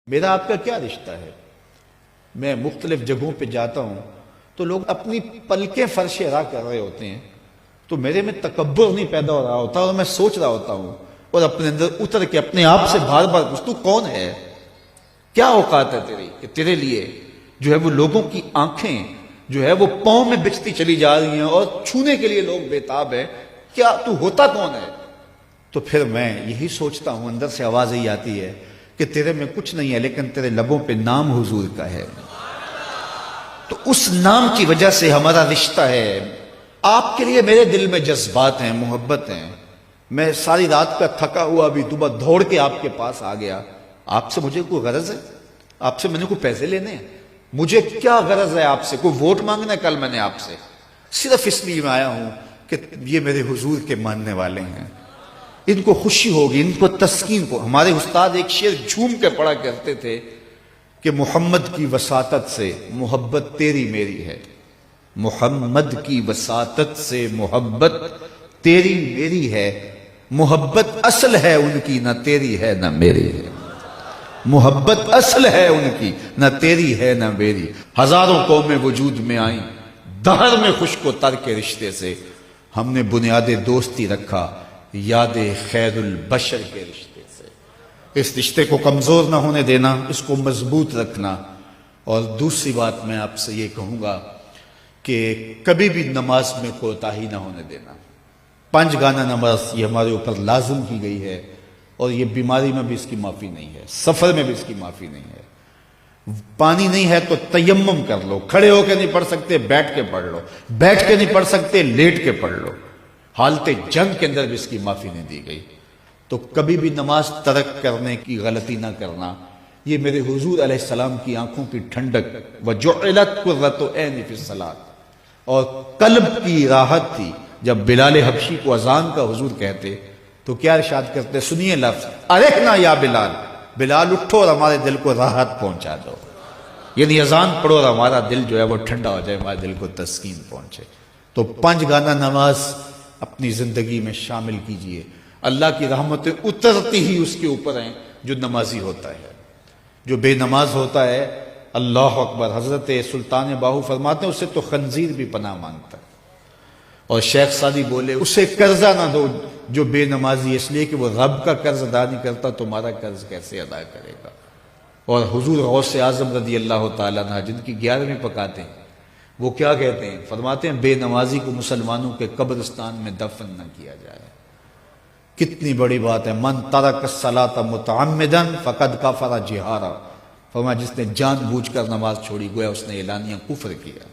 میرا آپ کا کیا رشتہ ہے؟ میں مختلف جگہوں پہ جاتا ہوں تو لوگ اپنی پلکیں فرش راہ کر رہے ہوتے ہیں تو میرے میں تکبر نہیں پیدا ہو رہا ہوتا اور میں سوچ رہا ہوتا ہوں اور اپنے اندر اتر کے اپنے آپ سے بار بار پوچھتا ہوں کون ہے؟ کیا اوقات ہے تیری کہ تیرے لیے جو ہے وہ لوگوں کی آنکھیں جو ہے وہ پاؤں میں بچتی چلی جا رہی ہیں اور چھونے کے لیے لوگ بےتاب ہیں؟ کیا تو ہوتا کون ہے؟ تو پھر میں یہی سوچتا ہوں، اندر سے آواز یہی آتی ہے کہ تیرے میں کچھ نہیں ہے لیکن تیرے لبوں پہ نام حضور کا ہے، تو اس نام کی وجہ سے ہمارا رشتہ ہے۔ آپ کے لیے میرے دل میں جذبات ہیں، محبت ہیں۔ میں ساری رات کا تھکا ہوا بھی صبح دوڑ کے آپ کے پاس آ گیا۔ آپ سے مجھے کوئی غرض ہے؟ آپ سے میں نے کوئی پیسے لینے ہیں؟ مجھے کیا غرض ہے آپ سے؟ کوئی ووٹ مانگنا ہے کل میں نے آپ سے؟ صرف اس لیے میں آیا ہوں کہ یہ میرے حضور کے ماننے والے ہیں، ان کو خوشی ہوگی، ان کو تسکین کو۔ ہمارے استاد ایک شعر جھوم کے پڑھا کرتے تھے کہ محمد کی وساطت سے محبت تیری میری ہے، محمد کی وساطت سے محبت تیری میری ہے، محبت اصل ہے ان کی نہ تیری ہے نہ میری ہے، محبت اصل ہے ان کی نہ تیری ہے نہ میری۔ ہزاروں قومیں وجود میں آئیں دہر میں خشک و تر کے رشتے سے، ہم نے بنیاد دوستی رکھا یاد خیر البشر کے رشتے سے۔ اس رشتے کو کمزور نہ ہونے دینا، اس کو مضبوط رکھنا۔ اور دوسری بات میں آپ سے یہ کہوں گا کہ کبھی بھی نماز میں کوتاہی نہ ہونے دینا۔ 5 گانا نماز یہ ہمارے اوپر لازم کی گئی ہے اور یہ بیماری میں بھی اس کی معافی نہیں ہے، سفر میں بھی اس کی معافی نہیں ہے۔ پانی نہیں ہے تو تیمم کر لو، کھڑے ہو کے نہیں پڑھ سکتے بیٹھ کے پڑھ لو، بیٹھ کے نہیں پڑھ سکتے لیٹ کے پڑھ لو۔ حالت جنگ کے اندر بھی اس کی معافی نہیں دی گئی۔ تو کبھی بھی نماز ترک کرنے کی غلطی نہ کرنا۔ یہ میرے حضور علیہ السلام کی آنکھوں کی ٹھنڈک وَجُعِلَتْ قُرَّةُ عَيْنِي فِي الصَّلَاةِ، اور قلب کی راحت تھی۔ جب بلال حبشی کو اذان کا حضور کہتے تو کیا ارشاد کرتے؟ سنیے لفظ ارحنا یا بلال، بلال اٹھو اور ہمارے دل کو راحت پہنچا دو، یعنی اذان پڑھو اور ہمارا دل جو ہے وہ ٹھنڈا ہو جائے، ہمارے دل کو تسکین پہنچے۔ تو 5 گانا نماز اپنی زندگی میں شامل کیجئے۔ اللہ کی رحمتیں اترتی ہی اس کے اوپر ہیں جو نمازی ہوتا ہے۔ جو بے نماز ہوتا ہے، اللہ اکبر، حضرت سلطان باہو فرماتے ہیں اسے تو خنزیر بھی پناہ مانگتا ہے۔ اور شیخ سعدی بولے اسے قرضہ نہ دو جو بے نمازی ہے، اس لیے کہ وہ رب کا قرض ادا نہیں کرتا، تمہارا قرض کیسے ادا کرے گا۔ اور حضور غوث اعظم رضی اللہ تعالیٰ عنہ جن کی 11ویں پکاتے ہیں، وہ کیا کہتے ہیں؟ فرماتے ہیں بے نمازی کو مسلمانوں کے قبرستان میں دفن نہ کیا جائے۔ کتنی بڑی بات ہے، من ترک الصلاۃ متعمدا فقد کفر جہارا، فرمایا جس نے جان بوجھ کر نماز چھوڑی گویا اس نے اعلانیہ کفر کیا۔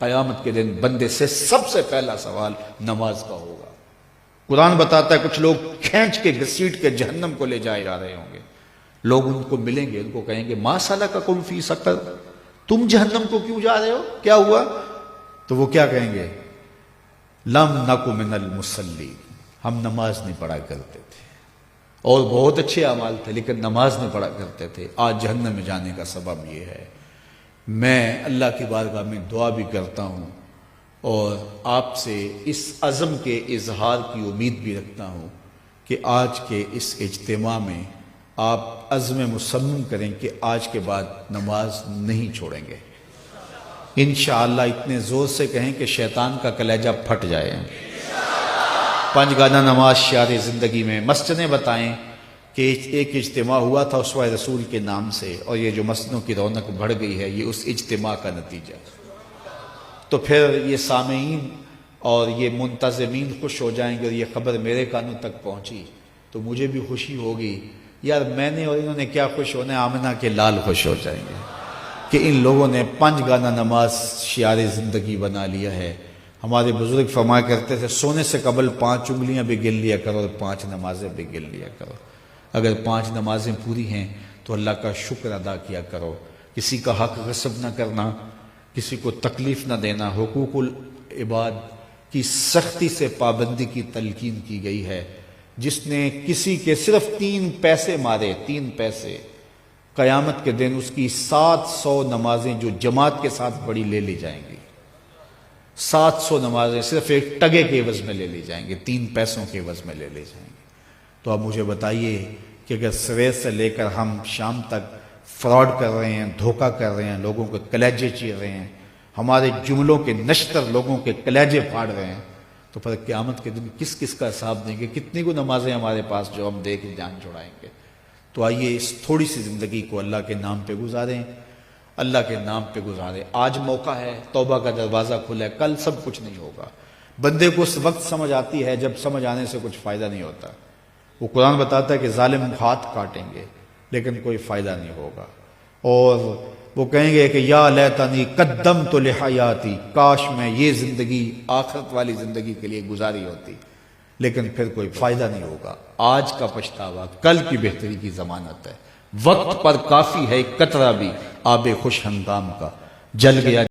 قیامت کے دن بندے سے سب سے پہلا سوال نماز کا ہوگا۔ قرآن بتاتا ہے کچھ لوگ کھینچ کے گھسیٹ کے جہنم کو لے جائے جا رہے ہوں گے، لوگ ان کو ملیں گے، ان کو کہیں گے ما سلککم فی سقر، تم جہنم کو کیوں جا رہے ہو، کیا ہوا؟ تو وہ کیا کہیں گے؟ لم نک من المصلین، ہم نماز نہیں پڑھا کرتے تھے، اور بہت اچھے اعمال تھے لیکن نماز نہیں پڑھا کرتے تھے، آج جہنم میں جانے کا سبب یہ ہے۔ میں اللہ کی بارگاہ میں دعا بھی کرتا ہوں اور آپ سے اس عزم کے اظہار کی امید بھی رکھتا ہوں کہ آج کے اس اجتماع میں آپ عزم مصمم کریں کہ آج کے بعد نماز نہیں چھوڑیں گے انشاءاللہ۔ اتنے زور سے کہیں کہ شیطان کا کلیجہ پھٹ جائے۔ 5 گانا نماز شعار زندگی میں۔ مسجدیں بتائیں کہ ایک اجتماع ہوا تھا اسوہ رسول کے نام سے، اور یہ جو مسجدوں کی رونق بڑھ گئی ہے یہ اس اجتماع کا نتیجہ۔ تو پھر یہ سامعین اور یہ منتظمین خوش ہو جائیں گے، اور یہ خبر میرے کانوں تک پہنچی تو مجھے بھی خوشی ہوگی، یار میں نے اور انہوں نے کیا خوش ہونا ہے، آمنہ کے لال خوش ہو جائیں گے کہ ان لوگوں نے 5 گانا نماز شعار زندگی بنا لیا ہے۔ ہمارے بزرگ فرمایا کرتے تھے سونے سے قبل 5 انگلیاں بھی گن لیا کرو اور 5 نمازیں بھی گن لیا کرو۔ اگر 5 نمازیں پوری ہیں تو اللہ کا شکر ادا کیا کرو۔ کسی کا حق غصب نہ کرنا، کسی کو تکلیف نہ دینا، حقوق العباد کی سختی سے پابندی کی تلقین کی گئی ہے۔ جس نے کسی کے صرف 3 پیسے مارے، 3 پیسے، قیامت کے دن اس کی 700 نمازیں جو جماعت کے ساتھ پڑھی لے لی جائیں گی۔ 700 نمازیں صرف ایک ٹگے کے عوض میں لے لی جائیں گی، 3 پیسوں کے عوض میں لے لی جائیں گی۔ تو اب مجھے بتائیے کہ اگر صبح سے لے کر ہم شام تک فراڈ کر رہے ہیں، دھوکہ کر رہے ہیں، لوگوں کے کلیجے چیر رہے ہیں، ہمارے جملوں کے نشتر لوگوں کے کلیجے پھاڑ رہے ہیں، تو پھر قیامت کے دن کس کس کا حساب دیں گے؟ کتنی کو نمازیں ہمارے پاس جو ہم دے کے جان چھڑائیں گے؟ تو آئیے اس تھوڑی سی زندگی کو اللہ کے نام پہ گزاریں، اللہ کے نام پہ گزاریں۔ آج موقع ہے، توبہ کا دروازہ کھلا ہے، کل سب کچھ نہیں ہوگا۔ بندے کو اس وقت سمجھ آتی ہے جب سمجھ آنے سے کچھ فائدہ نہیں ہوتا۔ وہ قرآن بتاتا ہے کہ ظالم ہاتھ کاٹیں گے لیکن کوئی فائدہ نہیں ہوگا، اور وہ کہیں گے کہ یا لیتنی قدمت لحیاتی، کاش میں یہ زندگی آخرت والی زندگی کے لیے گزاری ہوتی، لیکن پھر کوئی فائدہ نہیں ہوگا۔ آج کا پچھتاوا کل کی بہتری کی ضمانت ہے۔ وقت پر کافی ہے ایک قطرہ بھی آب خوش ہنگام کا، جل گیا